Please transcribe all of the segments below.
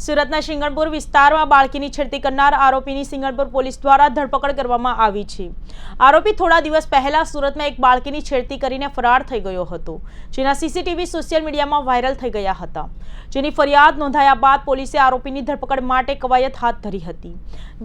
સુરતના સિંગણપુર વિસ્તારમાં બાળકીની છેડતી કરનાર આરોપીની સિંગણપુર પોલીસ દ્વારા ધરપકડ કરવામાં આવી છે। આરોપી થોડા દિવસ પહેલા સુરતમાં એક બાળકીની છેડતી કરીને ફરાર થઈ ગયો હતો, જેના સીસીટીવી સોશિયલ મીડિયામાં વાયરલ થઈ ગયા હતા, જેની ફરિયાદ નોંધાયા બાદ પોલીસે આરોપીની ધરપકડ માટે કવાયત હાથ ધરી હતી।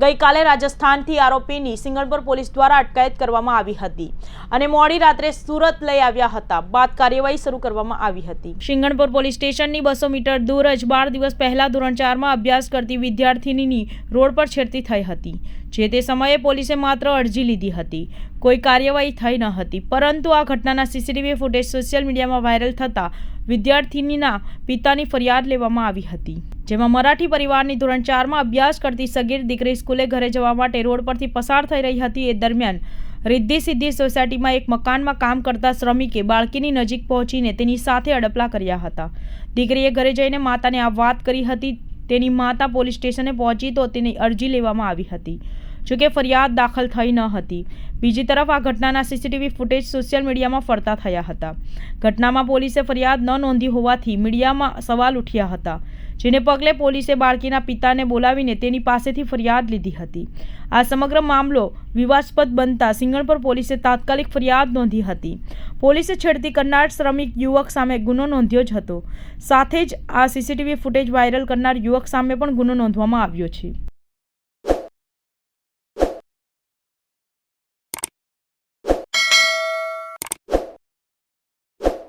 ગઈકાલે રાજસ્થાનથી આરોપીની સિંગણપુર પોલીસ દ્વારા અટકાયત કરવામાં આવી હતી અને મોડી રાત્રે સુરત લઈ આવ્યા હતા, બાદ કાર્યવાહી શરૂ કરવામાં આવી હતી। સિંગણપુર પોલીસ સ્ટેશનની 200 મીટર દૂર જ 12 દિવસ પહેલા ધોરણ 4 માં અભ્યાસ કરતી વિદ્યાર્થીનીની રોડ પર છેડતી થઈ હતી, જે તે સમયે પોલીસે માત્ર અરજી લીધી હતી, કોઈ કાર્યવાહી થઈ ન હતી, પરંતુ આ ઘટનાના સીસીટીવી ફૂટેજ સોશિયલ મીડિયામાં વાયરલ થતા વિદ્યાર્થીનીના પિતાની ફરિયાદ લેવામાં આવી હતી, જેમાં મરાઠી પરિવારની ધોરણ 4 માં અભ્યાસ કરતી સગીર દીકરી સ્કૂલે ઘરે જવા માટે રોડ પરથી પસાર થઈ રહી હતી। એ દરમિયાન રિદ્ધિ સિદ્ધિ સોસાયટીમાં એક મકાનમાં કામ કરતા શ્રમિકે બાળકીની નજીક પહોંચીને તેની સાથે અડપલા કર્યા હતા। દીકરીએ ઘરે જઈને માતાને આ વાત કરી હતી। તેની માતા પોલીસ સ્ટેશને પહોંચી તો તેની અરજી લેવામાં આવી હતી, જોકે ફરિયાદ દાખલ થઈ ન હતી। બીજી તરફ આ ઘટનાના સીસીટીવી ફૂટેજ સોશિયલ મીડિયામાં ફરતા થયા હતા। ઘટનામાં પોલીસે ફરિયાદ ન નોંધી હોવાથી મીડિયામાં સવાલ ઉઠ્યા હતા, જેને પગલે પોલીસે બાળકીના પિતાને બોલાવીને તેની પાસેથી ફરિયાદ લીધી હતી। આ સમગ્ર મામલો વિવાદાસ્પદ બનતા સિંગણપુર પોલીસે તાત્કાલિક ફરિયાદ નોંધી હતી। પોલીસે છેડતી કરનાર શ્રમિક યુવક સામે ગુનો નોંધ્યો જ હતો, સાથે જ આ સીસીટીવી ફૂટેજ વાયરલ કરનાર યુવક સામે પણ ગુનો નોંધવામાં આવ્યો છે।